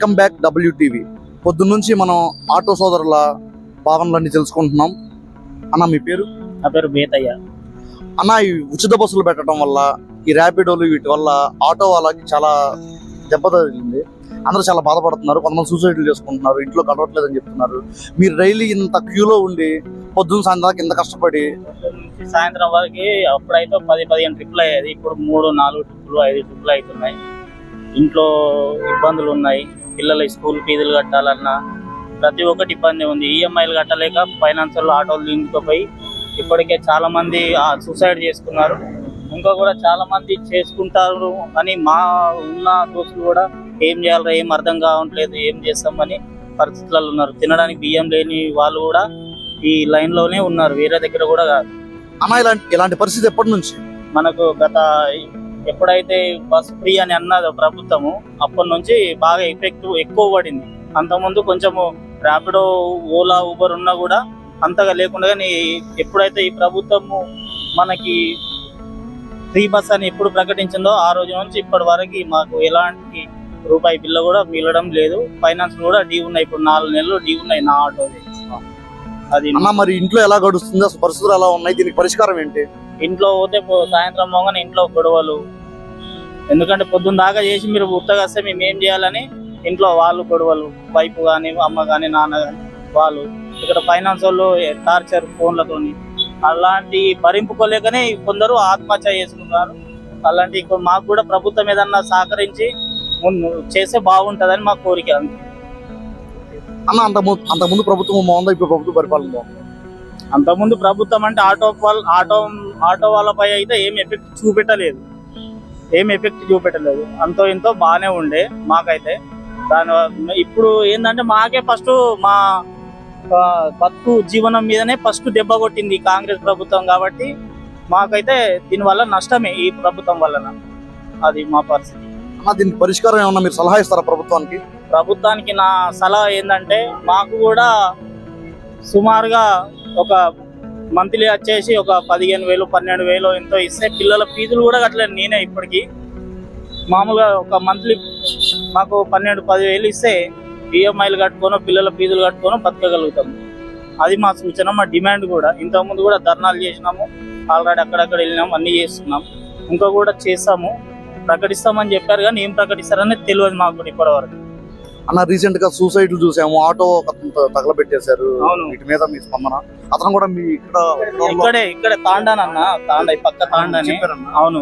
Welcome back WTV. పొద్దున్నుంచి మనం auto సోదరుల భావనలన్నీ తెలుసుకుంటున్నాం. అన్న మీ పేరు? నా పేరు బేతయ్య. అన్న, ఈ ఉచిత బస్సులు పెట్టడం వల్ల, ఈ ర్యాపిడోలు వీటి వల్ల ఆటో వాళ్ళకి చాలా దెబ్బ తగిలింది. అందరూ చాలా బాధపడుతున్నారు. కొంతమంది సూసైడ్లు చేసుకుంటున్నారు, ఇంట్లో గడవట్లేదని చెప్తున్నారు. మీరు డైలీ ఇంత క్యూలో ఉండి పొద్దున్న సాయంత్రం ఇంత కష్టపడి సాయంత్రం వరకు అప్పుడైతే 10-15 ట్రిప్పులు అయ్యేది. ఇప్పుడు 3-4 ట్రిప్పులు 5 ట్రిప్పులు అవుతున్నాయి. ఇంట్లో ఇబ్బందులు ఉన్నాయి. పిల్లల స్కూల్ ఫీజులు కట్టాలన్నా ప్రతి ఒక్కటి ఇబ్బంది ఉంది. ఈఎంఐలు కట్టలేక ఫైనాన్షియల్ ఆటోలు దించుకుపోయి ఇప్పటికే చాలా మంది సూసైడ్ చేసుకున్నారు. ఇంకా కూడా చాలా మంది చేసుకుంటారు అని మా ఉన్న దోస్తులు కూడా ఏం చేయాలో ఏం అర్థం కావట్లేదు, ఏం చేస్తామని పరిస్థితులలో ఉన్నారు. తినడానికి బియ్యం లేని వాళ్ళు కూడా ఈ లైన్ లోనే ఉన్నారు, వేరే దగ్గర కూడా కాదు. అన్న, ఇలాంటి పరిస్థితి ఎప్పటి నుంచి? మనకు గత ఎప్పుడైతే బస్ ఫ్రీ అని అన్నదో ప్రభుత్వము, అప్పటి నుంచి బాగా ఎఫెక్ట్ ఎక్కువ పడింది. అంతకుముందు కొంచెము ర్యాపిడో, ఓలా, ఊబర్ ఉన్నా కూడా అంతగా లేకుండా, కానీ ఎప్పుడైతే ఈ ప్రభుత్వము మనకి ఫ్రీ బస్ అని ఎప్పుడు ప్రకటించిందో ఆ రోజు నుంచి ఇప్పటి వరకు మాకు ఎలాంటి రూపాయి బిల్లు కూడా మిగలడం లేదు. ఫైనాన్స్ కూడా డ్యూ ఉన్నాయి. ఇప్పుడు 4 నెలలు డ్యూ ఉన్నాయి నా ఆటో. అది అన్న, మరి ఇంట్లో ఎలా గడుస్తుంది? అసలు పరిస్థితులు ఎలా ఉన్నాయి? దీనికి పరిష్కారం ఏంటి? ఇంట్లో పోతే సాయంత్రం మోగానే ఇంట్లో గొడవలు. ఎందుకంటే పొద్దున్న దాకా చేసి మీరు ఉత్తగా వస్తే మేము ఏం చేయాలని ఇంట్లో వాళ్ళు గొడవలు, వైపు కానీ అమ్మ కానీ నాన్న కానీ వాళ్ళు. ఇక్కడ ఫైనాన్స్ వాళ్ళు టార్చర్ ఫోన్లతోని, అలాంటి భరింపుకోలేకనే కొందరు ఆత్మహత్య చేసుకున్నారు. అలాంటి మాకు కూడా ప్రభుత్వం ఏదన్నా సహకరించి ముందు చేస్తే బాగుంటుందని మా కోరిక. అన్న, అంతకుముందు ప్రభుత్వం బాగుందా? ఇప్పుడు ప్రభుత్వ పరిపాలన బాగుందా? అంతకుముందు ప్రభుత్వం అంటే ఆటో వాళ్ళపై అయితే ఏం ఎఫెక్ట్ చూపెట్టలేదు. అంతో ఇంతో బాగానే ఉండే మాకైతే. ఇప్పుడు ఏంటంటే మాకే ఫస్ట్ మా బతుకు జీవనం మీదనే ఫస్ట్ దెబ్బ కొట్టింది కాంగ్రెస్ ప్రభుత్వం. కాబట్టి మాకైతే దీనివల్ల నష్టమే ఈ ప్రభుత్వం వలన. అది మా పరిస్థితి. దీనికి పరిష్కారం ఏమన్నా మీరు సలహా ఇస్తారా ప్రభుత్వానికి? ప్రభుత్వానికి నా సలహా ఏంటంటే, మాకు కూడా సుమారుగా ఒక మంత్లీ వచ్చేసి ఒక 15,000-12,000 ఎంతో ఇస్తే పిల్లల ఫీజులు కూడా కట్టలేదు నేనే. ఇప్పటికీ మామూలుగా ఒక మంత్లీ మాకు 12,000-10,000 ఇస్తే ఈఎంఐలు కట్టుకోనో పిల్లల ఫీజులు కట్టుకోనో బతకగలుగుతాము. అది మా సూచన, మా డిమాండ్ కూడా. ఇంతకుముందు కూడా ధర్నాలు చేసినాము, ఆల్రెడీ అక్కడక్కడ వెళ్ళినాము, అన్నీ చేస్తున్నాం, ఇంకా కూడా చేస్తాము. ప్రకటిస్తామని చెప్పారు కానీ ఏం ప్రకటిస్తారని తెలియదు మాకు కూడా ఇప్పటివరకు. అన్న, రీసెంట్ గా సూసైడ్లు చూసాము, ఆటో తగలబెట్టేశారు. వీటి మీద మీ స్పందన? అతను కూడా మీ ఇక్కడ తాండానన్న, పక్క తాండాని. అవును,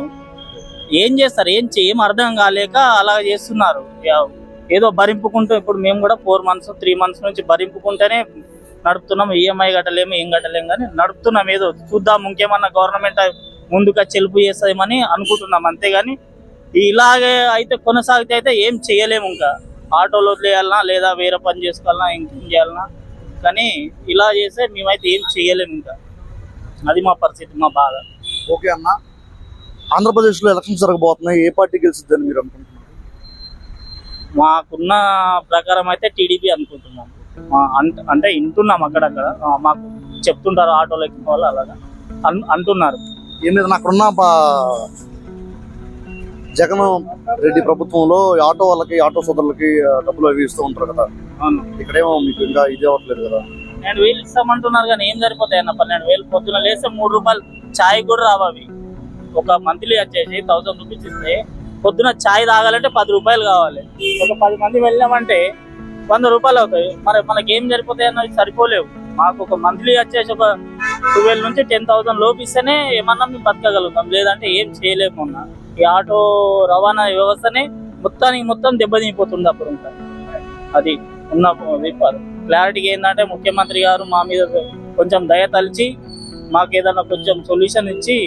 ఏం చేస్తారు, ఏం అర్థం కాలేక అలా చేస్తున్నారు. ఏదో భరింపుకుంటూ, ఇప్పుడు మేము కూడా 4 months 3 months నుంచి భరింపుకుంటేనే నడుపుతున్నాం. ఈఎంఐ కట్టలేము, ఏం కట్టలేము, కానీ నడుపుతున్నాం. ఏదో చూద్దాం, ఇంకేమన్నా గవర్నమెంట్ ముందుగా చెలుపు చేస్తామని అనుకుంటున్నాం, అంతేగాని ఇలాగే అయితే కొనసాగితే అయితే ఏం చేయలేము. ఇంకా ఆటోలో వదిలేయాలన్నా లేదా వేరే పని చేసుకోవాలన్నా, ఇంకేం చేయాలన్నా, కానీ ఇలా చేస్తే మేమైతే ఏం చేయలేము. ఇంకా అది మా పరిస్థితి, మా బాధ. ఓకే అన్న, ఆంధ్రప్రదేశ్లో ఎలక్షన్స్ జరగబోతున్నాయి, ఏ పార్టీ గెలుస్తుందని మీరు అనుకుంటున్నారు? మాకున్న ప్రకారం అయితే టీడీపీ అనుకుంటున్నాం. అంటే వింటున్నాం, అక్కడక్కడ మాకు చెప్తుంటారు ఆటోలో ఎక్కిన వాళ్ళు, అలాగా అంటున్నారు. ఏం లేదన్నా, అక్కడున్న జగన్ రెడ్డి ప్రభుత్వంలో ఆటో వాళ్ళకి, ఆటో సోదరులకి డబ్బులు అవి ఇస్తూ ఉంటారు కదా. ఇక్కడేమో మీకు ఇంకా ఇది అవ్వట్లేదు కదా. 12,000 ఇస్తామంటున్నారు కానీ ఏం సరిపోతాయి అన్న? 12,000 పొద్దున లేస్తే 3 రూపాయలు ఛాయ్ కూడా రావవి. ఒక మంత్లీ వచ్చేసి 1000 రూపీస్ ఇస్తే పొద్దున ఛాయ్ తాగాలంటే 10 రూపాయలు కావాలి. ఒక 10 మంది వెళ్ళామంటే 100 రూపాయలు అవుతాయి. మరి మనకి ఏం సరిపోతాయి అన్నది? సరిపోలేవు. మాకు ఒక మంత్లీ వచ్చేసి ఒక 12,000 నుంచి 10,000 లోపు ఇస్తేనే ఏమన్నా మేము బతకగలుగుతాం, లేదంటే ఏం చేయలేము. మొన్న ఈ ఆటో రవాణా వ్యవస్థనే మొత్తం దెబ్బతినిపోతుంది. అప్పుడు ఇంకా అది ఉన్న క్లారిటీగా ఏంటంటే, ముఖ్యమంత్రి గారు మా మీద కొంచెం దయ తలిచి మాకు ఏదన్నా కొంచెం సొల్యూషన్ ఇచ్చి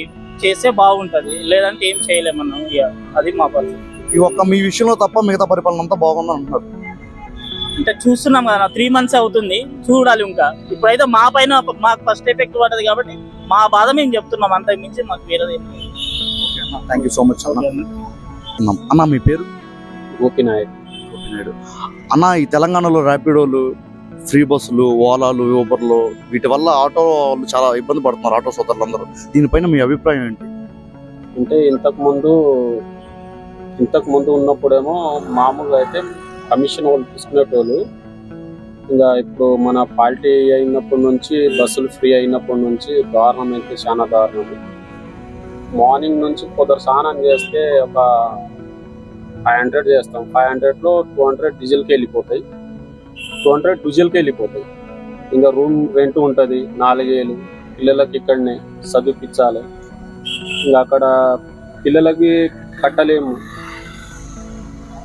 చేస్తే బాగుంటది, లేదంటే ఏం చేయలేమన్నా. అది మా పరిస్థితి. ఈ ఒక్క మీ విషయంలో తప్ప మిగతా పరిపాలన అంతా బాగుందని అంటున్నారు. అంటే చూస్తున్నాం కదా, 3 months అవుతుంది, చూడాలి. ఇంకా ఇప్పుడైతే మా పైన మాకు ఫస్ట్ ఎఫెక్ట్ పడ్డది కాబట్టి మా బాధ మేము చెప్తున్నాం, అంతకు మించి మాకు వేరేది. థ్యాంక్ యూ సో మచ్ అన్న. మీ పేరు? గోపినాయుడు. అన్న, ఈ తెలంగాణలో ర్యాపిడోలు, ఫ్రీ బస్సులు, ఓలాలు, ఊబర్లు వీటి వల్ల ఆటో వాళ్ళు చాలా ఇబ్బంది పడుతున్నారు, ఆటో సోదరులందరూ. దీనిపైన మీ అభిప్రాయం ఏంటి? అంటే ఇంతకు ముందు ఉన్నప్పుడేమో మామూలుగా అయితే కమిషన్ వాళ్ళు తీసుకునేటోళ్ళు ఇంకా ఇప్పుడు మన పార్టీ అయినప్పటి నుంచి బస్సులు ఫ్రీ అయినప్పటి నుంచి దారుణం అయితే చాలా దారుణం. మార్నింగ్ నుంచి పొద్దున స్నానం చేస్తే ఒక 500 చేస్తాం, 500లో 200 డీజిల్కి వెళ్ళిపోతాయి, 200 డీజిల్కి వెళ్ళిపోతాయి. ఇంకా రూమ్ రెంట్ ఉంటుంది 4000, పిల్లలకి ఇక్కడనే చదివిపించాలి. ఇంకా అక్కడ పిల్లలకి కట్టలేము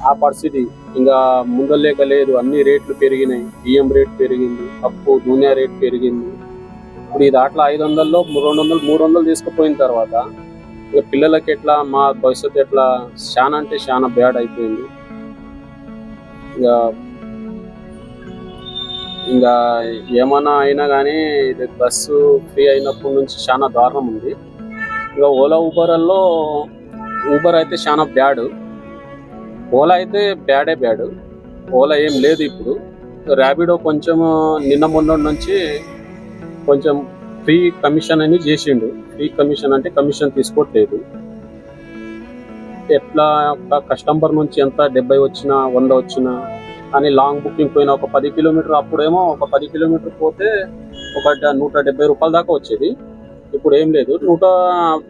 ఆ పరిస్థితి. ఇంకా ముందలేక లేదు, అన్ని రేట్లు పెరిగినాయి. బియ్యం రేట్ పెరిగింది, పప్పు నూనె రేట్ పెరిగింది. ఇప్పుడు ఈ దాంట్లో 500లో 200 300 తీసుకుపోయిన తర్వాత ఇక పిల్లలకి ఎట్లా, మా భవిష్యత్తు ఎట్లా, చాలా అంటే చాలా బ్యాడ్ అయిపోయింది. ఇంకా ఏమన్నా అయినా కానీ ఇది బస్సు ఫ్రీ అయినప్పటి నుంచి చాలా దారుణం ఉంది. ఇంకా ఓలా ఊబర్ అయితే చాలా బ్యాడ్. ఓలా అయితే బ్యాడ్. ఓలా ఏం లేదు ఇప్పుడు. ర్యాపిడో కొంచెం నిన్న మొన్న నుంచి కొంచెం ఫ్రీ కమిషన్ అని చేసిండు. ఫ్రీ కమిషన్ అంటే కమిషన్ తీసుకోవట్లేదు. ఎట్లా కస్టమర్ నుంచి ఎంత 70 వచ్చినా 100 వచ్చినా అని లాంగ్ బుకింగ్ పోయినా ఒక 10 కిలోమీటర్, అప్పుడేమో ఒక 10 కిలోమీటర్ పోతే ఒక 170 రూపాయల దాకా వచ్చేది. ఇప్పుడు ఏం లేదు,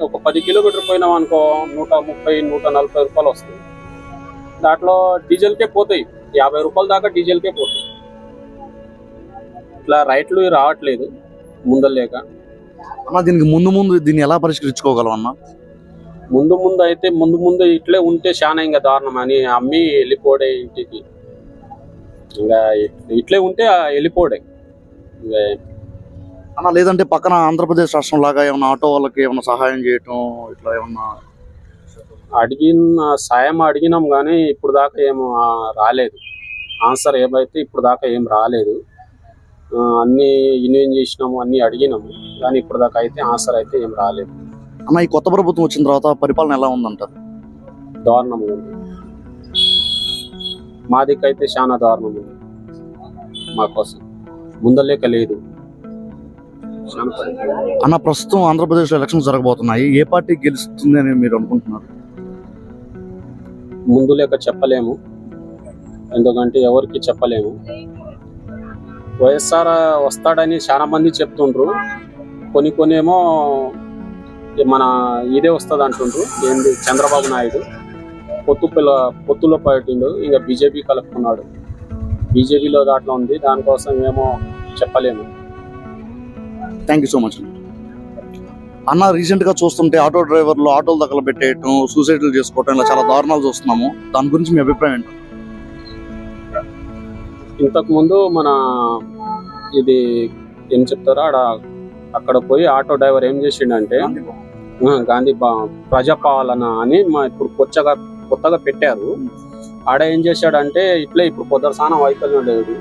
ఒక 10 కిలోమీటర్ పోయినాం అనుకో 130 140 రూపాయలు వస్తుంది. దాంట్లో డీజిల్కే పోతాయి, 50 రూపాయల దాకా డీజిల్కే పోతాయి. ఇట్లా రైట్లు రావట్లేదు ముందలేక. అన్న దీనికి ముందు దీన్ని ఎలా పరిష్కరించుకోగలం అన్న? ముందు అయితే ముందు ఇట్లే ఉంటే చాలా ఇంకా దారుణం అని అమ్మి వెళ్ళిపోడే ఇంటికి. ఇంకా ఇట్లే ఉంటే వెళ్ళిపోడే. ఇంకా అన్న లేదంటే పక్కన ఆంధ్రప్రదేశ్ రాష్ట్రం లాగా ఏమన్నా ఆటో వాళ్ళకి ఏమన్నా సహాయం చేయటం ఇట్లా ఏమన్నా సాయం అడిగినాం కానీ ఇప్పుడు దాకా ఏం రాలేదు. ఆన్సర్ ఏమైతే ఇప్పుడు దాకా ఏం రాలేదు. అన్ని ఇన్వెస్ట్ చేసినాము, అన్ని అడిగినాము కానీ ఇప్పుడు దాకా అయితే ఆన్సర్ అయితే ఏం రాలేదు. అన్న ఈ కొత్త ప్రభుత్వం వచ్చిన తర్వాత పరిపాలన ఎలా ఉందంటారు? దారుణంగా ఉంది. మా దిక్కైతే చాలా దారుణం ఉంది. మా కోసం ముందలేక లేదు. అన్న ప్రస్తుతం ఆంధ్రప్రదేశ్లో ఎలక్షన్స్ జరగబోతున్నాయి, ఏ పార్టీ గెలుస్తుంది అని మీరు అనుకుంటున్నారు? ముందు లేక చెప్పలేము, ఎందుకంటే ఎవరికి చెప్పలేము. వైఎస్ఆర్ వస్తాడని చాలా మంది చెప్తుండ్రు, కొన్ని ఏమో మన ఇదే వస్తుంది అంటుండ్రు. ఏంది చంద్రబాబు నాయుడు పొత్తులో పట్టిండు, ఇంకా బీజేపీ కలుపుకున్నాడు. బీజేపీలో దాంట్లో ఉంది, దానికోసం ఏమో చెప్పలేము. థ్యాంక్ యూ సో మచ్ అన్న. రీసెంట్ గా చూస్తుంటే ఆటో డ్రైవర్లు ఆటోలు దగ్గర పెట్టేయటం, సూసైడ్లు చేసుకోవటం ఇలా చాలా దారుణాలు చూస్తున్నాము. దాని గురించి మీ అభిప్రాయం ఏంటి? ఇంతకు ముందు మన ఇది ఏం చెప్తారో అక్కడ పోయి ఆటో డ్రైవర్ ఏం చేసిండంటే గాంధీ ప్రజాపాలన అని ఇప్పుడు కొత్తగా పెట్టారు. ఆడ ఏం చేశాడంటే ఇట్లే ఇప్పుడు పొద్దుసానం వైకల్యం లేదు,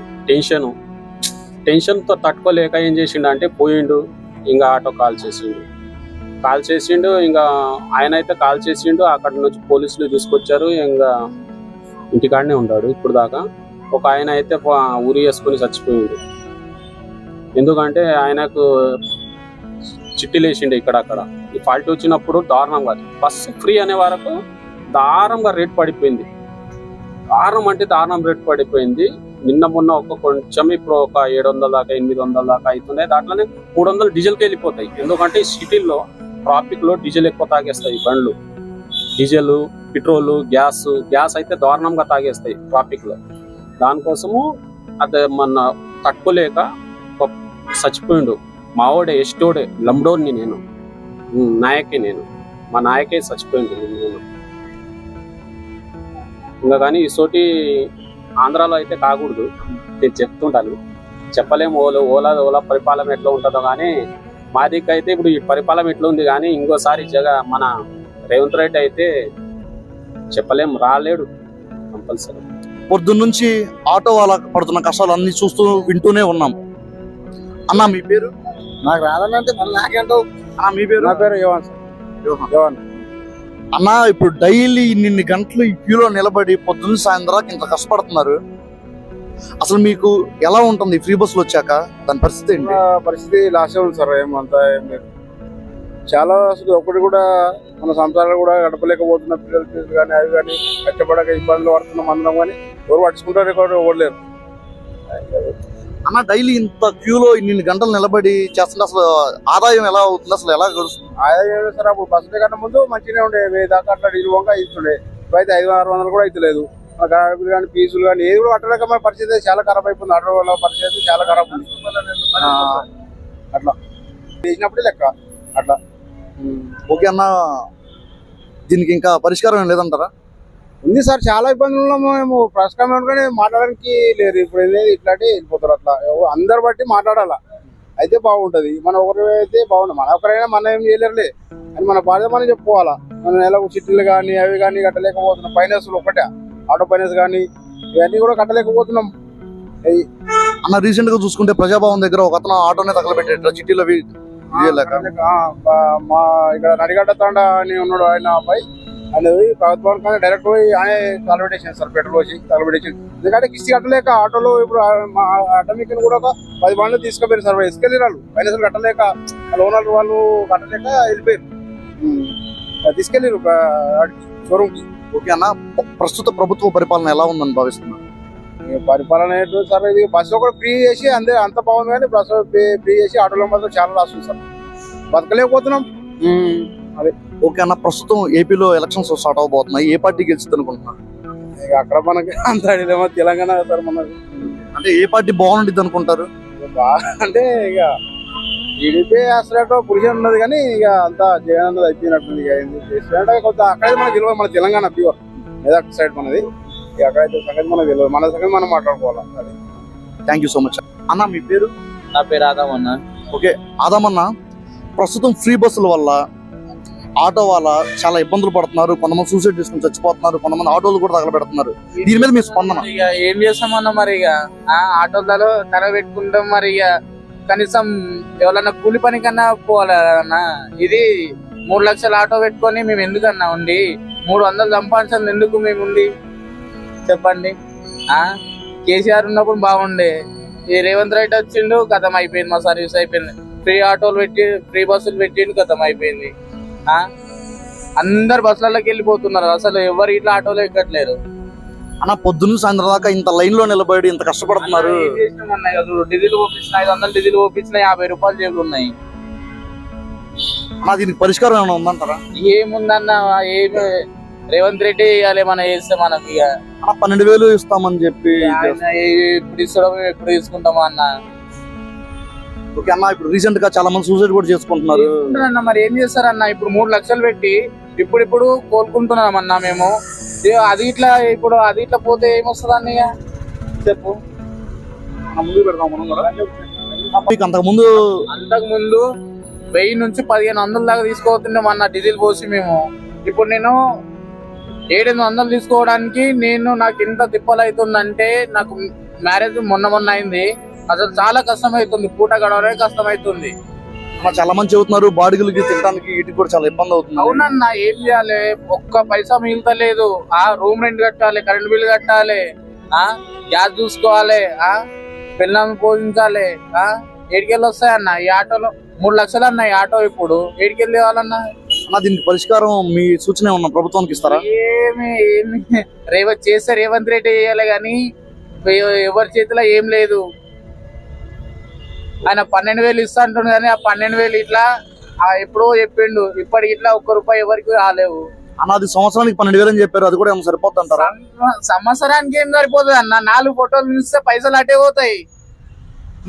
టెన్షన్తో తట్టుకోలేక ఏం చేసిండు అంటే పోయిండు, ఇంకా ఆటో కాల్ చేసిండు. ఇంకా ఆయన అయితే కాల్ చేసిండు, అక్కడ నుంచి పోలీసులు తీసుకొచ్చారు. ఇంకా ఇంటికాడనే ఉన్నాడు ఇప్పుడు దాకా. ఒక ఆయన అయితే ఉరి వేసుకుని చచ్చిపోయిండు. ఎందుకంటే ఆయనకు చిట్టీలు వేసిండు ఇక్కడక్కడ. ఈ ఫాల్ట్ వచ్చినప్పుడు దారుణంగా బస్సు ఫ్రీ అనే వరకు దారుణంగా రేట్ పడిపోయింది. దారుణం రేట్ పడిపోయింది. నిన్న మొన్న కొంచెం ఇప్పుడు ఒక 700 దాకా 800 దాకా అవుతున్నాయి. దాంట్లోనే 300 డీజిల్కి వెళ్ళిపోతాయి. ఎందుకంటే సిటీల్లో ట్రాఫిక్ లో డీజిల్ ఎక్కువ తాగేస్తాయి బండ్లు. డీజిల్, పెట్రోల్, గ్యాస్ అయితే దారుణంగా తాగేస్తాయి ట్రాఫిక్ లో. దానికోసము అదే మన తట్టుకోలేక చచ్చిపోయిండు. మావోడే ఎస్టోడే లంబడోని నేను మా నాయకే చచ్చిపోయిండు. ఇంకా కానీ ఈ సోటి ఆంధ్రాలో అయితే కాకూడదు, నేను చెప్తుంటాను. చెప్పలేము ఓలా పరిపాలన ఎట్లా ఉంటుందో. కానీ మా దిక్కు అయితే ఇప్పుడు ఈ పరిపాలన ఎట్లా ఉంది. కానీ ఇంకోసారి మన రేవంత్ రెడ్డి అయితే చెప్పలేము, రాలేడు కంపల్సరీ. పొద్దున్న నుంచి ఆటో వాళ్ళకి పడుతున్న కష్టాలు అన్ని చూస్తూ వింటూనే ఉన్నాం. అన్న మీ పేరు? నాకు రాదనంటే మళ్ళీ నాకేంటావు? మీ పేరు? నా పేరు యోవన్. అన్న ఇప్పుడు డైలీ ఇన్ని గంటలు ఈ క్యూలో నిలబడి పొద్దున్న సాయంత్రం ఇంత కష్టపడుతున్నారు. అసలు మీకు ఎలా ఉంటుంది ఫ్రీ బస్సులు వచ్చాక? దాని పరిస్థితి ఏంటి? పరిస్థితి లాస్టే ఉంది సార్. ఏమంతా ఏం లేదు. చాలా అసలు ఒకటి కూడా మన సంసారాలు కూడా గడపలేకపోతున్న పిల్లలు కానీ అవి కానీ కష్టపడక ఇబ్బందులు పడుతున్నాం అందరం. కానీ ఎవరు పట్టించుకుంటారు ఎవరు లేరు. అన్న డైలీ ఇంత క్యూలో ఇన్ని గంటలు నిలబడి చేస్తుంటే అసలు ఆదాయం ఎలా అవుతుంది, అసలు ఎలా గడుస్తుంది? ఆదాయం సార్ అప్పుడు బస్సు కన్నా ముందు మంచిగానే ఉండే 1000 దాకా అట్లా డీజిల్ వంక ఇస్తుండే. ఇప్పుడైతే 500-600 కూడా అవుతలేదు. గాడిపలు కానీ ఫీజులు కానీ ఏది కూడా కట్టలేక మన పరిస్థితి చాలా ఖరాబ్ అయిపోతుంది. ఆటో వాళ్ళ పరిస్థితి చాలా ఖరాబ్ ఉంది. అట్లా చేసినప్పుడే లెక్క అట్లా. ఓకే అన్న, దీనికి ఇంకా పరిష్కారం ఏం లేదంటారా? ఉంది సార్, చాలా ఇబ్బందులు ఉన్నాము మేము. ప్రస్తుతం అనుకుని మాట్లాడడానికి లేరు. ఇప్పుడు ఏది ఇట్లాంటి వెళ్ళిపోతారు. అట్లా అందరు బట్టి మాట్లాడాలా అయితే బాగుంటది. మన ఒకరి అయితే బాగుండదు. మన ఒకరైనా మన ఏం చేయలేరులే అని మన బాధ్యత మనం చెప్పుకోవాలా. మన నెలకు చిట్టీలు కానీ అవి కానీ కట్టలేకపోతున్నాం. ఫైనాన్స్లు ఒకటే ఆటో ఫైనాన్స్ కానీ ఇవన్నీ కూడా కట్టలేకపోతున్నాం. అన్న రీసెంట్ గా చూసుకుంటే ప్రజాభవన్ దగ్గర ఒక అతను ఆటోనే తగలబెట్టాడు చిట్టీలో మా ఇక్కడ నడిగడ్డ తాండ అని ఉన్నాడు ఆయన అబ్బాయి అనేది ప్రభుత్వానికి కానీ డైరెక్ట్ పోయి ఆయన తలబెట్టేసాను సార్. పెట్రోల్ వచ్చి తలబెట్టేసి ఎందుకంటే కిస్తీ కట్టలేక ఆటోలో ఇప్పుడు అటమిక్ కూడా ఒక 10 బండ్లు తీసుకుపోయారు సార్. ఇసుకెళ్ళి వాళ్ళు ఫైనాన్స్ కట్టలేక ఓనర్ వాళ్ళు కట్టలేక వెళ్ళిపోయారు, తీసుకెళ్ళారు షోరూమ్ కి. ఓకే అన్న, ప్రస్తుత ప్రభుత్వ పరిపాలన ఎలా ఉందని భావిస్తున్నారు? పరిపాలన ఏంటో సార్, ఇది బస్సులో కూడా ఫ్రీ చేసి అంత బాగుంది కానీ బస్సు ఫ్రీ చేసి ఆటోలో మాత్రం చాలా లాస్ ఉంది సార్. బతకలేకపోతున్నాం. అదే ఓకే అన్న, ప్రస్తుతం ఏపీలో ఎలక్షన్స్ స్టార్ట్ అవబోతున్నాయి. ఏ పార్టీ గెలుస్తుంది అనుకుంటున్నారు? ఇక అక్కడ మనకి అంత అడిగేమో తెలంగాణ సార్. మనకి అంటే ఏ పార్టీ బాగుంటుంది అనుకుంటారు? అంటే ఇక టీడీపీ అసలు పురుషులు ఉన్నది కానీ ఇక అంతా జగన్ అన్నది అయిపోయినట్టుంది. ఇక కొంత అక్కడైతే మనకు తెలియదు. మన తెలంగాణ ప్యూర్ మెదక్ సైడ్ మనది. అక్కడైతే సంగతి మనకు తెలియదు. మన సంగతి మనం మాట్లాడుకోవాలి. అది థ్యాంక్ యూ సో మచ్ అన్న. మీ పేరు? నా పేరు ఆదం అన్న. ఓకే ఆదం అన్న, ప్రస్తుతం ఫ్రీ బస్సుల వల్ల ఆటో వాళ్ళ చాలా ఇబ్బందులు పడుతున్నారు. కొంతమంది సూసైడ్ చేసుకుని చచ్చిపోతున్నారు, కొంతమంది ఆటోలు కూడా తగలబెడుతున్నారు. దీని మీద మీ స్పందన? ఇక ఏం చేస్తామన్నా మరి ఇక ఆటోలలో తల పెట్టుకుంటాం. మరి ఇక కనీసం ఎవరన్నా కూలి పని కన్నా పోవాలన్నా. ఇది 3 లక్షల ఆటో పెట్టుకొని మేము ఎందుకన్నా ఉండి 300 సంపాదించాలి ఎందుకు మేము ఉండి చెప్పండి. కేసీఆర్ ఉన్నప్పుడు బాగుండే. ఈ రేవంత్ రెడ్డి వచ్చిండు, కథం అయిపోయింది. మా సర్వీస్ అయిపోయింది. ఫ్రీ ఆటోలు పెట్టి ఫ్రీ బస్సులు పెట్టిండు, కథం అయిపోయింది. అందరు బస్సులలోకి వెళ్ళిపోతున్నారు. అసలు ఎవరు ఇట్లా ఆటోలో ఎక్కట్లేరు అన్న. పొద్దున్న సాయంత్రం దాకా ఇంత లైన్ లో నిలబడి ఇంత కష్టపడుతున్నారు. డీజిల్ ఓపించిన 500 డీజిల్ ఓపించిన 50 రూపాయలు జేబులు ఉన్నాయి అన్న. దీనికి పరిష్కారం ఏమైనా ఉందంటారా? ఏముందన్న, ఏమి రేవంత్ రెడ్డి ఇవ్వాలి. మనం వేస్తే మనకి ఇక 12,000 ఇస్తామని చెప్పి ఎప్పుడు ఇస్తాడో ఎప్పుడు తీసుకుంటామా అన్న. ఓకే అన్న, ఇప్పుడు రీసెంట్ గా చాలా మంది సూసైడ్ కూడా చేసుకుంటున్నారు. మరి ఏం చేస్తారన్న? ఇప్పుడు 3 లక్షలు పెట్టి ఇప్పుడు కోలుకుంటున్నాం అన్న మేము. అది ఇట్లా ఇప్పుడు అది ఇట్లా పోతే ఏమొస్తుంది అన్నయ్య చెప్పు. ముందు పెడతాం మనం కూడా. అంతకు ముందు 1000 నుంచి 1500 దాకా తీసుకోతున్నాం అన్న డీజిల్ పోసి మేము. ఇప్పుడు నేను 700 తీసుకోవడానికి నాకు ఎంత తిప్పలు అవుతుందంటే, నాకు మ్యారేజ్ మొన్న అయింది. అసలు చాలా కష్టం అవుతుంది. పూట గడవడమే కష్టం అవుతుంది. చాలా మంది చెబుతున్నారు బాడిగలకి తినడానికి వీటికి కూడా చాలా ఇబ్బంది అవుతుంది. అవునన్నా, ఏం చేయాలి? ఒక్క పైసా మిగులుతలేదు. రూమ్ రెంట్ కట్టాలి, కరెంట్ బిల్ కట్టాలి, గ్యాస్ చూసుకోవాలి, పిల్లల్ని పోషించాలి. ఏడికెళ్ళి వస్తాయన్న ఈ ఆటోలో? 3 లక్షలు అన్న ఈ ఆటో. ఇప్పుడు ఏడికెళ్ళి ఇవ్వాలన్నా? దీనికి పరిష్కారం మీ సూచన ఉన్న ప్రభుత్వానికి ఇస్తారా? ఏమి చేస్తే రేవంత్ రెడ్డి చేయాలి కానీ ఎవరి చేతిలో ఏం లేదు. ఆయన 12,000 ఇస్తా అంటుండు కానీ ఆ 12,000 ఇట్లా ఎప్పుడో చెప్పిండు. ఇప్పటికి ఇట్లా ₹1 ఎవరికి రాలేవు అన్న. అది సంవత్సరానికి 12,000 అని చెప్పారు. అది కూడా ఏమో సరిపోతుంది అంటారా? సంవత్సరానికి ఏం సరిపోతుంది అన్న? 4 ఫోటోలు దించితే పైసలు అటే పోతాయి.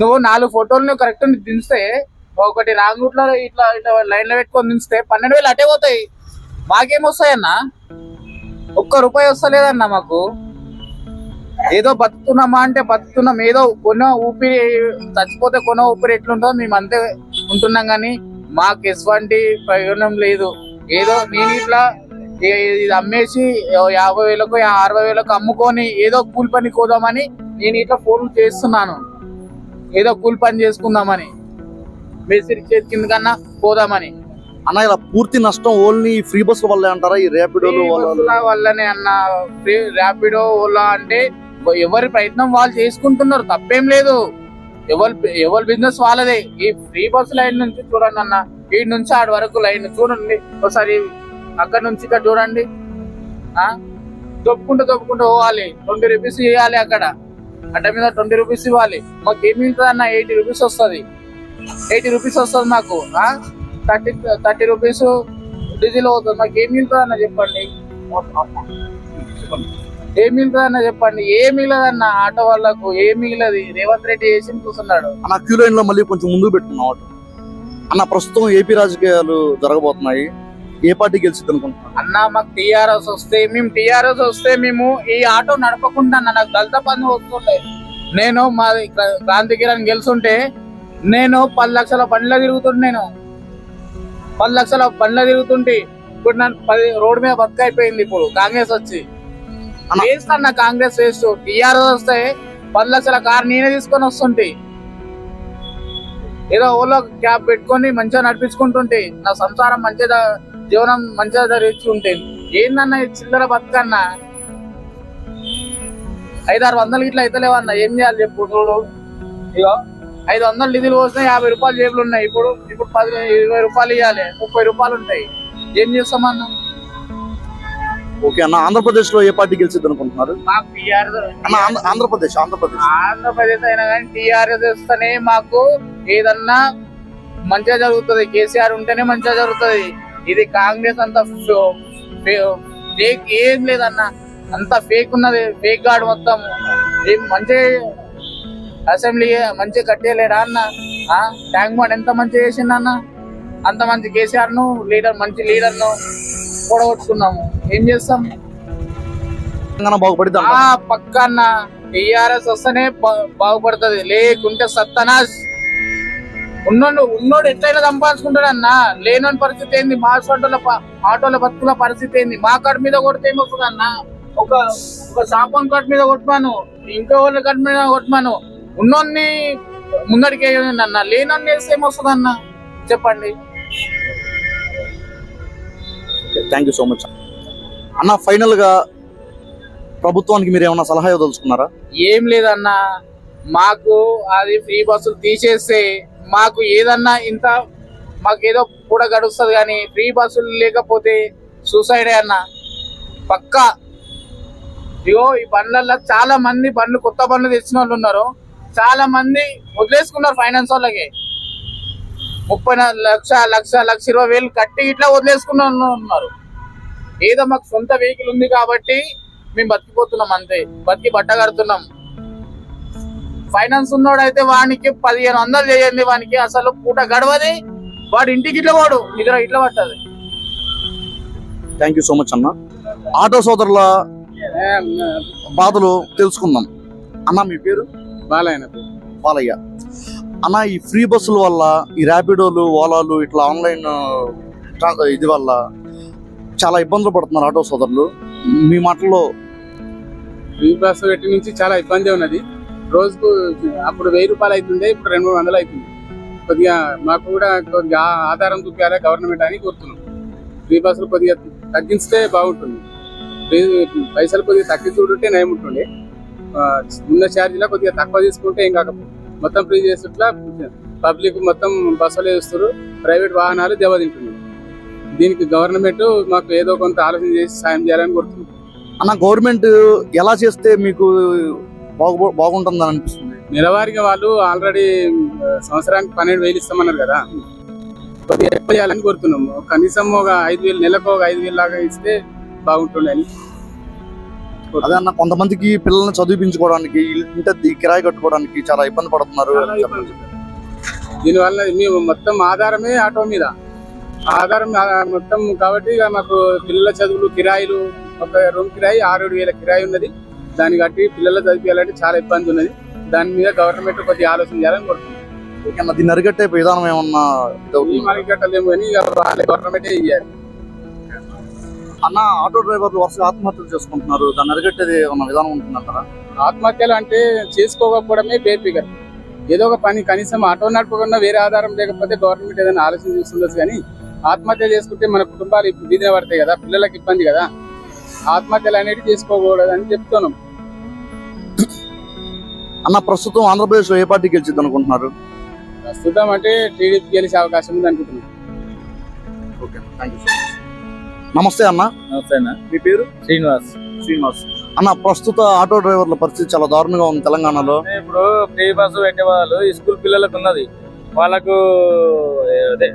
నువ్వు 4 ఫోటోలు కరెక్ట్ దించితే, ఒకటి రాంగ్ రూట్ లో ఇట్లా లైన్ లో పెట్టుకొని దించితే 12,000 అటే పోతాయి. మాకేమొస్తాయన్నా? ₹1 వస్తలేదన్నా మాకు. ఏదో బతుకుతున్నామా అంటే బతుకుతున్నాం. ఏదో కొన ఊపిరి చచ్చిపోతే కొన ఊపిరి ఎట్లుంటుందో మేము అంతే ఉంటున్నాం కానీ మాకు ఎటువంటి ప్రయోజనం లేదు. ఏదో నేను ఇట్లా ఇది అమ్మేసి 50,000కు 60,000కు అమ్ముకొని ఏదో కూలి పని కోదామని నేను ఇట్లా ఫోన్లు చేస్తున్నాను. ఏదో కూలి పని చేసుకుందామని, మేస్త్రి చేతి కింద కన్నా పోదామని. అన్న, ఇలా పూర్తి నష్టం ఓన్లీ ఫ్రీ బస్ వల్లే అంటారా? ఈ ర్యాపిడోలు వల్లనే అన్న. ర్యాపిడో, ఓలా అంటే ఎవరి ప్రయత్నం వాళ్ళు చేసుకుంటున్నారు, తప్పేం లేదు. ఎవరి బిజినెస్ వాళ్ళదే. ఈ ఫ్రీ బస్ లైన్ నుంచి చూడండి అన్న, ఈ నుంచి ఆడి వరకు లైన్ చూడండి ఒకసారి. అక్కడ నుంచి ఇక్కడ చూడండి. దొప్పుకుంటూ పోవాలి. 20 రూపీస్ ఇవ్వాలి అక్కడ అడ్డ మీద 20 రూపీస్ ఇవ్వాలి. మాకు ఏమి మిగులుతుంది అన్న? 80 రూపీస్ వస్తుంది. 80 రూపీస్ వస్తుంది మాకు. 30 రూపీస్ డీజిల్ అవుతుంది. మాకు ఏం మిగులుతుంది అన్న చెప్పండి? ఏం మిగులుతుంది అన్న చెప్పండి? ఏం మిగలదన్న ఆటో వాళ్ళకు, ఏం మిగిలది. రేవంత్ రెడ్డి చేసి చూస్తున్నాడు. అన్న క్యూ లైన్ లో మళ్ళీ కొంచెం ముందుకు పెట్టుకున్నాం ఆటో. అన్న ప్రస్తుతం ఏపీ రాజకీయాలు జరగబోతున్నాయి, ఏ పార్టీ గెలిచిద్ది అనుకుంటున్నాను? అన్న మాకు టీఆర్ఎస్ వస్తే మేము ఈ ఆటో నడపకుండా నాకు దళిత పన్ను వస్తుండే. నేను మాది క్రాంతి కిరణ్ గెలుచుంటే నేను 10 లక్షల బండ్ల తిరుగుతుంటే, 10 లక్షల బండ్ల తిరుగుతుంటే ఇప్పుడు నన్ను 10 రోడ్డు మీద బతుకైపోయింది. ఇప్పుడు కాంగ్రెస్ వచ్చి వేస్ట్ అన్న, కాంగ్రెస్ వేస్ట్. టీఆర్ఎస్ వస్తే 10 లక్షల కారు నేనే తీసుకొని వస్తుంటే, ఏదో ఓలో క్యాబ్ పెట్టుకొని మంచిగా నడిపించుకుంటుంటే నా సంసారం మంచిగా, జీవనం మంచిగా ధరించుకుంటే. ఏందన్న చిల్లర బతుకన్న? 500-600 ఇట్లా అయితలేవన్న. ఏం చేయాలి చెప్పు? చూడు, ఇగో 500 నిధులు పోసినా 50 రూపాయలు జేబులు ఉన్నాయి. ఇప్పుడు 10-20 రూపాయలు ఇవ్వాలి, 30 రూపాయలు ఉంటాయి. ఏం చేస్తామన్న? ఓకే అన్న, ఆంధ్రప్రదేశ్ లో ఏ పార్టీ గెలిచిద్ది అనుకుంటున్నారు? మాకు టీఆర్ఎస్ అన్న ఆంధ్రప్రదేశ్ అయినా కానీ టీఆర్ఎస్ వస్తేనే మాకు ఏదన్నా మంచిగా జరుగుతుంది. కేసీఆర్ ఉంటేనే మంచిగా జరుగుతుంది. ఇది కాంగ్రెస్ అంత ఫేక్ ఏం లేదన్న, అంత ఫేక్ ఉన్నది. ఫేక్ గార్డ్ మొత్తం. ఏం మంచి అసెంబ్లీ మంచిగా కట్టేయలేడా అన్న? ట్యాంక్ బండ్ ఎంత మంచిగా చేసిండు అన్న? అంత మంచి కేసీఆర్ ను మంచి లీడర్ ను కూడగొట్టుకున్నాము. ఏం చేస్తాం? బాగుపడిద్ది పక్కన టీఆర్ఎస్ వస్తేనే బాగుపడుతుంది. లేకుంటే సత్తనాస్. ఉన్నోడు ఎట్లయినా సంపాదించుకుంటాడు అన్న. లేనోని పరిస్థితి ఏంది? మా ఆటోల బతుకుల పరిస్థితి ఏంది? మా కట్ మీద కొడితే ఏమొస్తుంది అన్న? ఒక షాపన్ కట్ మీద కొట్టమాను, ఇంకో వాళ్ళ కట్ మీద కొట్టమాను. ఉన్నోన్ని ముందడికి వేయండి అన్న, లేనోన్ని వేస్తే ఏమొస్తుంది అన్న చెప్పండి? థ్యాంక్ యూ సో మచ్ అన్న. ఫైనల్ గా ప్రభుత్వానికి మీరు ఏమన్నా సలహా ఇవ్వదలుచుకున్నారా? ఏం లేదన్నా, మాకు అది ఫ్రీ బస్సులు తీసేస్తే మాకు ఏదన్నా ఇంత మాకు ఏదో కూడా గడుస్తుంది. కానీ ఫ్రీ బస్సులు లేకపోతే సూసైడే అన్న పక్కా. ఇగో ఈ బండ్లలో చాలా మంది కొత్త బండ్లు తెచ్చిన వాళ్ళు ఉన్నారు. చాలా మంది వదిలేసుకున్నారు ఫైనాన్స్ వాళ్ళకి. 30 లక్ష 20,000 కట్టి ఇట్లా వదిలేసుకున్న ఉన్నారు. ఏదో మాకు సొంత వెహికల్ ఉంది కాబట్టి మేము బతికిపోతున్నాం అంతే, బతికి బట్ట కడుతున్నాం. ఫైనాన్స్ ఉన్నోడు అయితే వానికి 1500 చేయండి, వానికి అసలు పూట గడవది. వాడు ఇంటికి ఇట్లా వాడు నిద్ర ఇట్లా పట్టదు. థ్యాంక్ యూ సో మచ్ అన్న. ఆటో సోదరుల బాధలు తెలుసుకుందాం. అన్న మీ పేరు? బాలయ్య. అన్న, ఈ ఫ్రీ బస్సుల వల్ల, ఈ ర్యాపిడోలు, ఓలాలు, ఇట్లా ఆన్లైన్ ఇది వల్ల చాలా ఇబ్బందులు పడుతున్నారు ఆటో సోదరులు. మీ మాటల్లో? ఫ్రీ బస్సు పెట్టి నుంచి చాలా ఇబ్బంది ఉన్నది. రోజుకు అప్పుడు 1000 రూపాయలు అవుతుండే, ఇప్పుడు 200 అవుతుంది. కొద్దిగా మాకు కూడా కొద్దిగా ఆధారం చూపించాలి గవర్నమెంట్ అని కోరుతున్నాం. ఫ్రీ బస్సులు కొద్దిగా తగ్గిస్తే బాగుంటుంది. పైసలు కొద్దిగా తగ్గి చూడుంటే నయం ఉంటుండే. ఉన్న ఛార్జీలో కొద్దిగా తక్కువ తీసుకుంటే ఏం కాకపోతే మొత్తం ఫ్రీ చేసేట్లా పబ్లిక్ మొత్తం బస్సులు వేస్తారు. ప్రైవేట్ వాహనాలు దెబ్బతింటున్నాయి. దీనికి గవర్నమెంట్ మాకు ఏదో కొంత ఆలోచన చేసి సాయం చేయాలని కోరుతున్నాం. అన్న, గవర్నమెంట్ ఎలా చేస్తే మీకు బాగుంటుందని అనిపిస్తుంది? నెలవారీగా వాళ్ళు ఆల్రెడీ సంవత్సరానికి 12,000 ఇస్తామన్నారు కదా, కొద్దిగా ఎక్కువ చేయాలని కోరుతున్నాం. కనీసం ఒక 5,000, నెలకు ఒక 5,000 లాగా ఇస్తే బాగుంటుండే అని. అదే అన్న, కొంతమందికి పిల్లల్ని చదివించుకోవడానికి, ఇంటి కిరాయి కట్టుకోవడానికి చాలా ఇబ్బంది పడుతున్నారు. దీనివల్ల మేము మొత్తం ఆధారమే ఆటో మీద ఆధారం మొత్తం. కాబట్టి ఇక మాకు పిల్లల చదువులు, కిరాయిలు, ఒక రూమ్ కిరాయి 6-7 కిరాయి ఉన్నది. దాన్ని కట్టి పిల్లలు చదివించాలంటే చాలా ఇబ్బంది ఉన్నది. దాని మీద గవర్నమెంట్ కొద్దిగా ఆలోచన చేయాలని కోరుతున్నాం. దీన్ని అరికట్టే విధానం ఏమన్నా? అరికట్టలేము కానీ గవర్నమెంటే ఇవ్వాలి. అన్న, ఆటో డ్రైవర్లు వరుసగా ఆత్మహత్యలు చేసుకుంటున్నారు. దాన్ని అరికట్టేది ఏమన్నా విధానం ఉంటుందంటారా? ఆత్మహత్యలు అంటే చేసుకోకపోవడమే బేఫిగర్. ఏదో ఒక పని, కనీసం ఆటో నడపకుండా వేరే ఆధారం లేకపోతే గవర్నమెంట్ ఏదైనా ఆలోచన చేస్తుండొచ్చు. కానీ ఆత్మహత్య చేసుకుంటే మన కుటుంబాలు బీదిన పడతాయి కదా, పిల్లలకి ఇబ్బంది కదా. ఆత్మహత్యలు అనేది చేసుకోకూడదని చెప్తున్నాం. అన్న, ప్రస్తుతం ఆంధ్రప్రదేశ్ లో ఏ పార్టీ గెలిచిద్ది అనుకుంటున్నారు? ప్రస్తుతం అంటే టీడీపీ గెలిచే అవకాశం ఉంది అనుకుంటున్నాం. Okay, thank you so much. నమస్తే అన్న. నమస్తే అన్న. మీ పేరు? శ్రీనివాస్. శ్రీనివాస్. అన్న ప్రస్తుత ఆటో డ్రైవర్ల పరిస్థితి చాలా దారుణంగా ఉంది తెలంగాణలో. ఇప్పుడు ఫ్రీ బస్సు పెట్టే వాళ్ళు ఈ స్కూల్ పిల్లలకు ఉన్నది, వాళ్ళకు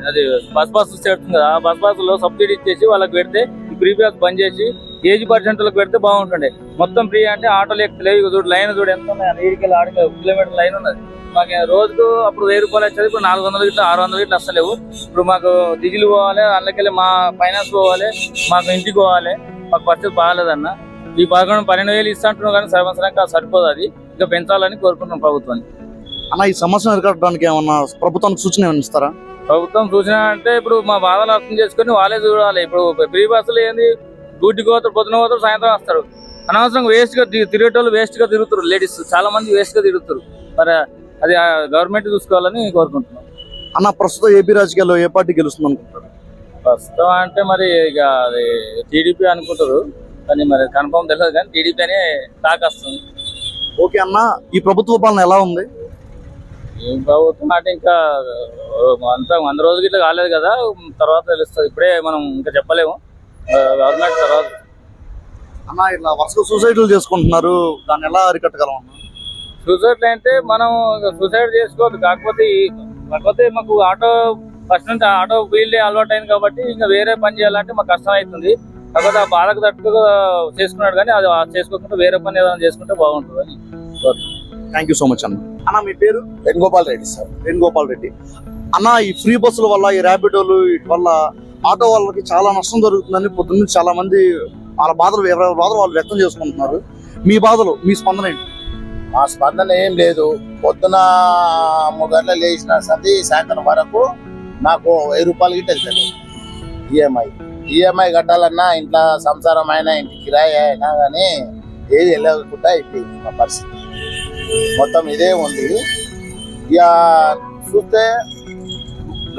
అది బస్ చేస్తుంది కదా, ఆ బస్ లో సబ్సిడీ ఇచ్చేసి వాళ్ళకి పెడితే ఈ ఫ్రీ బస్ బంద్ చేసి ఏజ్ పర్సెంట్లకు పెడితే బాగుంటుండే. మొత్తం ఫ్రీ అంటే ఆటోలు ఎక్కలేవు. ఇక చూడు లైన్ చూడు ఎంత ఉన్నాయి, ఈడికి ఆడికి 1 కిలోమీటర్ లైన్ ఉన్నది. మాకు రోజుకు అప్పుడు 1000 రూపాయలు వచ్చేది, ఇప్పుడు 400 గిట్ల 600 గిట్ల వస్తలేవు. ఇప్పుడు మాకు డీజిల్ పోవాలి, అందుకెళ్ళి మా ఫైనాన్స్ పోవాలి, మాకు ఇంటికి పోవాలి, మాకు పరిస్థితి బాగాలేదన్న. ఈ 12,000 ఇస్తా అంటున్నాం కానీ సంవత్సరానికి సరిపోదు, అది ఇంకా పెంచాలని కోరుకుంటున్నాం ప్రభుత్వాన్ని. అన్న ఈ సమస్యను అరికట్టడానికి ఏమన్నా ప్రభుత్వానికి సూచన ఏమైనా ఇస్తారా? ప్రభుత్వం సూచన అంటే ఇప్పుడు మా బాధలు అర్థం చేసుకుని వాళ్ళే చూడాలి. ఇప్పుడు ఫ్రీ బస్సులు ఏంది, డ్యూటీకి పోతారు, పొద్దున పోతారు, సాయంత్రం వస్తారు. అనవసరంగా వేస్ట్ గా తిరిగేటోళ్ళు వేస్ట్ గా తిరుగుతారు, లేడీస్ చాలా మంది వేస్ట్ గా తిరుగుతారు. మరి అది గవర్నమెంట్ చూసుకోవాలని కోరుకుంటున్నాం. అన్న ప్రస్తుతం ఏపీ రాజకీయాల్లో ఏ పార్టీ గెలుస్తుంది అనుకుంటారు? ప్రస్తుతం అంటే మరి ఇక అది టీడీపీ అనుకుంటారు, కానీ మరి కన్ఫర్మ్ తెలియదు, కానీ టీడీపీ అనే టాక్ వస్తుంది. ఓకే అన్న, ఈ ప్రభుత్వ పాలన ఎలా ఉంది? ఏం ప్రభుత్వం అంటే ఇంకా అంతా 100 రోజులు ఇట్లా కాలేదు కదా, తర్వాత తెలుస్తుంది. ఇప్పుడే మనం ఇంకా చెప్పలేము, గవర్నమెంట్ తర్వాత. అన్న ఇట్లా వరుసగా సూసైడ్లు చేసుకుంటున్నారు, దాన్ని ఎలా అరికట్టగలం అన్న? సూసైడ్ అంటే మనం సూసైడ్ చేసుకోవద్దు, కాకపోతే మాకు ఆటో ఫస్ట్ నుంచి ఆటో వీళ్ళే అలవాటు అయింది కాబట్టి ఇంకా వేరే పని చేయాలంటే మాకు కష్టం అవుతుంది. కాకపోతే ఆ బాధకు తట్టుగా చేసుకున్నాడు, కానీ అది చేసుకోకుండా వేరే పని ఏదైనా చేసుకుంటే బాగుంటుంది అని. థ్యాంక్ యూ సో మచ్ అన్న. అన్న మీ పేరు? వేణుగోపాల్ రెడ్డి సార్. వేణుగోపాల్ రెడ్డి. అన్న ఈ ఫ్రీ బస్సుల వల్ల, ఈ ర్యాపిడోలు వీటి వల్ల ఆటో వాళ్ళకి చాలా నష్టం జరుగుతుందని పొద్దున్న చాలా మంది వాళ్ళ బాధలు ఎవరి బాధలు వాళ్ళు వ్యక్తం చేసుకుంటున్నారు. మీ బాధలు, మీ స్పందన ఏంటి? మా స్పందన ఏం లేదు. పొద్దున 3 గంటలు లేచిన సంది సాయంత్రం వరకు నాకు 1000 రూపాయలు గిట్ట వెళ్తుంది ఈఎంఐ కట్టాలన్నా, ఇంట్లో సంసారం అయినా, ఇంటి కిరాయి అయినా కానీ ఏది వెళ్ళకుండా అయిపోయింది మా పరిస్థితి. మొత్తం ఇదే ఉంది. ఇక చూస్తే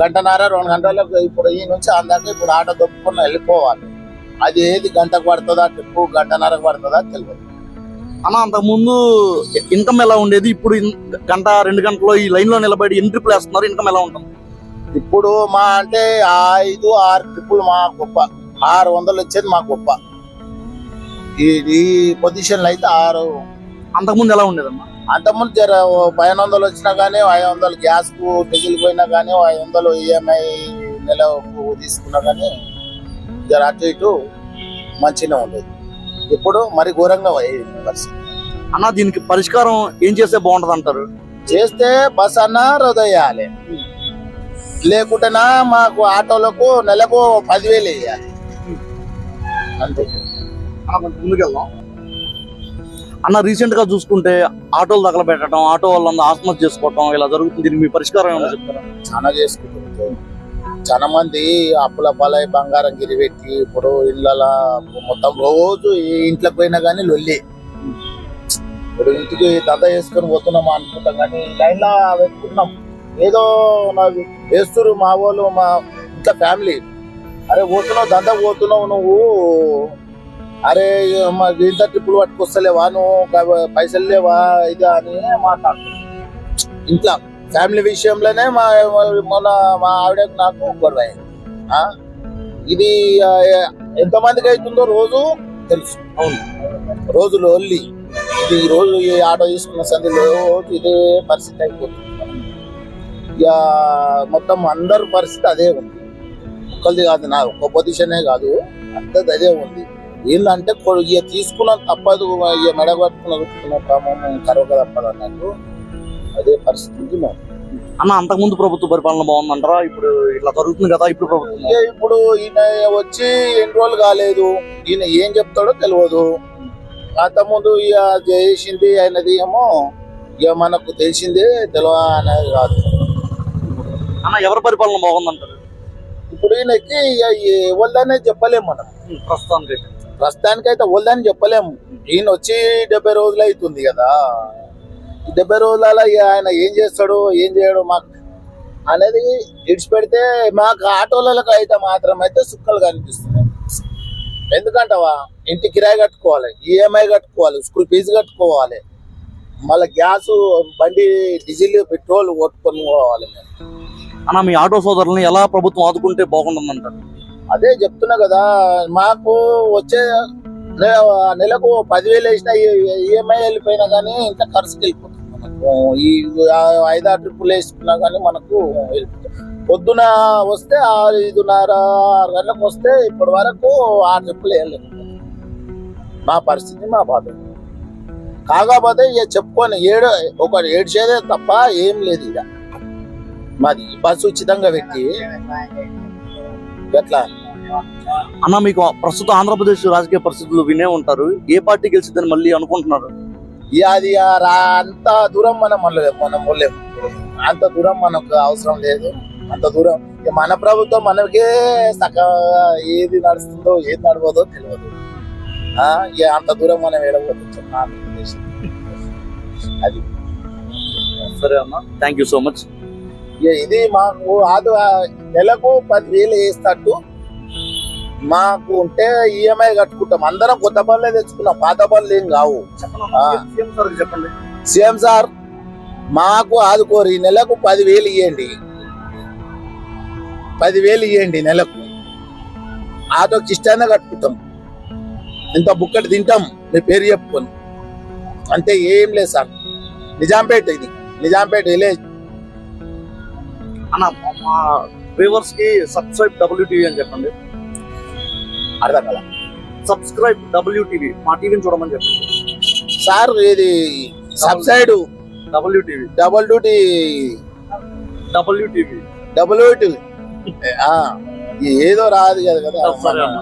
1.5-2 గంటలకు ఇప్పుడు ఈ నుంచి అందాక ఇప్పుడు ఆటో దొప్పుకుని వెళ్ళిపోవాలి. అది ఏది గంటకు పడుతుందా ట్రిప్పు, 1.5 పడుతుందా తెలియదు. అన్న అంతకుముందు ఇన్కమ్ ఎలా ఉండేది? ఇప్పుడు 1-2 గంటల్లో ఈ లైన్ లో నిలబడి ఎన్ని ట్రిప్లు వేస్తున్నారు, ఇన్కమ్ ఎలా ఉంటుంది? ఇప్పుడు మా అంటే 5-6 ట్రిప్పులు మా గొప్ప, 600 వచ్చేది మా గొప్ప. ఈ పొజిషన్లో అయితే 6. అంతకుముందు ఎలా ఉండేదమ్మా? అంతకుముందు 500 వచ్చినా కానీ, 500 గ్యాస్ కు డీజిల్ పోయినా కానీ, 500 ఈఎంఐ నెలకు తీసుకున్నా కానీ జర అటు ఇటు మంచిగా ఉండేది. ఇప్పుడు మరి ఘోరంగా అయ్యింది పరిస్థితి. అన్న దీనికి పరిష్కారం ఏం చేస్తే బాగుంటది అంటారు? చేస్తే బస్ అన్న రొదయ్యాలి, లేకుంటేనా మాకు ఆటోలకు నెలకు 10,000 వేయాలి అంతే. ముందుకెళ్దాం. అన్న రీసెంట్ గా చూసుకుంటే ఆటోలు తగలబెట్టడం, ఆటో వాళ్ళందరూ ఆత్మహత్య చేసుకోవటం ఇలా జరుగుతుంది. దీనికి మీ పరిష్కారం ఏమన్నా చెప్తారా? చాలా చేసుకుంటారు. చాలా మంది అప్పుల పాలై బంగారం గిరిపెట్టి ఇప్పుడు ఇళ్ళ మొత్తం రోజు ఇంట్లోకి పోయినా కానీ లొల్లి. ఇప్పుడు ఇంటికి దందా చేసుకొని పోతున్నాం అనుకుంటాం, కానీ లైన్ లో పెట్టుకుంటున్నాం. ఏదో వేస్తురు మా వాళ్ళు, మా ఇంట్లో ఫ్యామిలీ. అరే పోతున్నావు, దందా పోతున్నావు నువ్వు, అరే మా ఇంత ట్రిప్పులు పట్టుకొస్తలేవా నువ్వు, పైసలు లేవా ఇదా అని మాట్లాడుతున్నాం. ఇంట్లో ఫ్యామిలీ విషయంలోనే మొన్న మా ఆవిడకు నాకు గొడవ అయింది. ఇది ఎంతమందికి అవుతుందో రోజు తెలుసు. అవును, రోజులు ఒల్లి ఇది ఈ రోజు ఈ ఆటో తీసుకున్న సంధిలో ఇదే పరిస్థితి అయిపోతుంది. ఇక మొత్తం అందరి పరిస్థితి అదే ఉంది. ఒక్కరిది కాదు, నా ఒక్క పొజిషనే కాదు, అందరిది అదే ఉంది. వీళ్ళంటే ఇక తీసుకున్న తప్పదు, ఇక మెడగట్టుకున్న క్రమం కరవక తప్పదు అన్నట్టు అదే పరిస్థితి. అన్న అంతకుముందు ప్రభుత్వ పరిపాలన బాగుందంటారా? ఇప్పుడు ఇట్లా జరుగుతుంది కదా ఇప్పుడు ప్రభుత్వం. ఇప్పుడు ఈయన వచ్చి ఎన్ని రోజులు కాలేదు, ఈయన ఏం చెప్తాడో తెలియదు. అంతకుముందు ఇక చేసింది ఆయనది ఏమో ఇక మనకు తెలిసిందే తెలియ అనేది కాదు. అన్న ఎవరి పరిపాలన బాగుందంటారు? ఇప్పుడు ఈయనకి ఎవరిదనే చెప్పలేము మనం. ప్రస్తుతానికైతే ఎవరిదని చెప్పలేము. ఈయన వచ్చి 70 రోజులు అవుతుంది కదా. 70 రోజుల ఆయన ఏం చేస్తాడు ఏం చేయడు మాకు అనేది ఇడిచిపెడితే, మాకు ఆటోలకు అయితే మాత్రం అయితే సుక్కలు కనిపిస్తున్నాయి. ఎందుకంటావా, ఇంటి కిరాయి కట్టుకోవాలి, ఈఎంఐ కట్టుకోవాలి, స్కూల్ ఫీజు కట్టుకోవాలి, మళ్ళీ గ్యాస్ బండి డీజిల్ పెట్రోల్ కొట్టుకొని పోవాలి. అన్న మీ ఆటో సోదరులను ఎలా ప్రభుత్వం ఆదుకుంటే బాగుంటుందంటారు? అదే చెప్తున్నా కదా, మాకు వచ్చే నెలకు 10,000 వేసిన ఈఎంఐ వెళ్ళిపోయినా కానీ ఇంకా ఖర్చుకి వెళ్ళిపోతుంది మనకు. ఈ 5-6 ట్రిప్పులు వేసుకున్నా కానీ మనకు వెళ్ళిపోతుంది. పొద్దున వస్తే 5:30-6 గంటలకు వస్తే ఇప్పటి వరకు 6 ట్రిప్పులు వేయలేదు. మా పరిస్థితి మా బాధ. కాకపోతే ఇక చెప్పుకొని ఏడ్చేదే తప్ప ఏం లేదు. ఇక మాది బస్సు ఉచితంగా పెట్టి ఎట్లా అన్న మీకు ప్రస్తుతం ఆంధ్రప్రదేశ్ రాజకీయ పరిస్థితులు వినే ఉంటారు. ఏ పార్టీ గెలిచిద్దని మళ్ళీ అనుకుంటున్నారు? ఇక అది అంత దూరం మనం వెళ్ళలేము. అంత దూరం మనకు అవసరం లేదు. అంత దూరం ఇక మన ప్రభుత్వం మనకే ఏది నడుస్తుందో ఏది నడవదో తెలియదు. ఇక అంత దూరం మనం వెళ్ళబోతున్నాం ఆంధ్రప్రదేశ్. అది సరే అన్న, థ్యాంక్ యూ సో మచ్. ఇక ఇది మాకు నెలకు 10,000 వేస్తట్టు మాకు ఉంటే ఈఎంఐ కట్టుకుంటాం. అందరం కొత్త బండ్లే తెచ్చుకున్నాం, పాత బండ్లు ఏం కావు. చెప్పండి. సీఎం సార్ మాకు ఆదుకోరు. ఈ నెలకు 10,000 ఇవ్వండి. 10,000 ఇవ్వండి నెలకు. ఆటోకి ఇష్టాన్ని కట్టుకుంటాం. ఇంత బుక్కటి తింటాం మీ పేరు చెప్పుకొని. అంతే, ఏం లేదు సార్. నిజాంపేట, ఇది నిజాంపేట విలేజ్. అన్న మా వ్యూవర్స్ కి సబ్స్క్రైబ్ WTV అని చెప్పండి. అర్థం కదా, సబ్స్క్రైబ్ WTV, మా టీవీని చూడమని చెప్పండి సార్. ఇది సబ్సైడ్ WTV WTV ఏదో రాదు కదా. సరే అన్న.